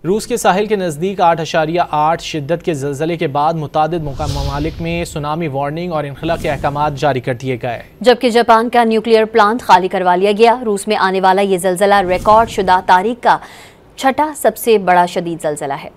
रूस के साहिल के नज़दीक 8.8 शिद्दत के ज़लज़ले के बाद मुतादिद ममालिक में सुनामी वार्निंग और इनखला के अहकामात जारी कर दिए गए, जबकि जापान का न्यूक्लियर प्लांट खाली करवा लिया गया। रूस में आने वाला ये ज़लज़ला रिकॉर्ड शुदा तारीख का छठा सबसे बड़ा शदीद ज़लज़ला है।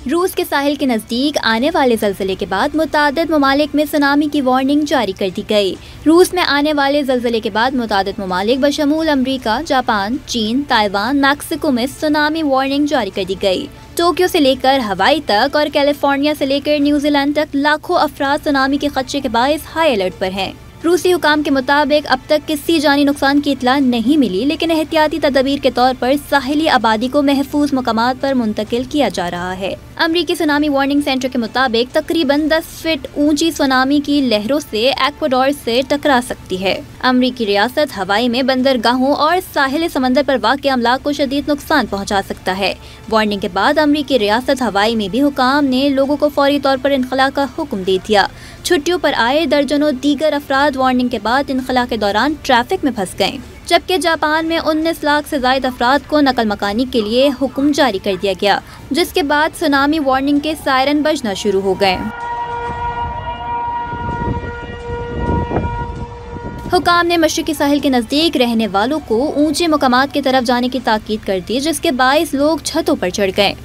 रूस के साहिल के नज़दीक आने वाले ज़लज़ले के बाद मुतादिद ममालिक में सुनामी की वार्निंग जारी कर दी गई। रूस में आने वाले ज़लज़ले के बाद मुतादिद ममालिक बशमूल अमरीका, जापान, चीन, ताइवान, मैक्सिको में सुनामी वार्निंग जारी कर दी गई। टोक्यो से लेकर हवाई तक और कैलिफोर्निया से लेकर न्यूजीलैंड तक लाखों अफराद सुनामी के खदशे के बायस हाई अलर्ट पर हैं। रूसी हुकाम के मुताबिक अब तक किसी जानी नुकसान की इतला नहीं मिली, लेकिन एहतियाती तदबीर के तौर पर साहिली आबादी को महफूज मकामात पर मुंतकिल किया जा रहा है। अमरीकी सुनामी वार्निंग सेंटर के मुताबिक तकरीबन 10 फीट ऊंची सुनामी की लहरों से एक्वाडोर से टकरा सकती है। अमरीकी रियासत हवाई में बंदरगाहों और साहिल समंदर पर वाक़ अमलाक को शदीद नुकसान पहुँचा सकता है। वार्निंग के बाद अमरीकी रियासत हवाई में भी हुकाम ने लोगों को फौरी तौर पर इनखला का हुक्म दे दिया। छुट्टियों पर आए दर्जनों दीगर अफराद वार्निंग के बाद इनखला के दौरान ट्रैफिक में फंस गए, जबकि जापान में 19 लाख से ज्यादा अफराद को नकल मकानी के लिए हुक्म जारी कर दिया गया, जिसके बाद सुनामी वार्निंग के सायरन बजना शुरू हो गए। हुकाम ने मशरिकी साहिल के नज़दीक रहने वालों को ऊंचे मकामात की तरफ जाने की ताकीद कर दी, जिसके बायस लोग छतों पर चढ़ गए।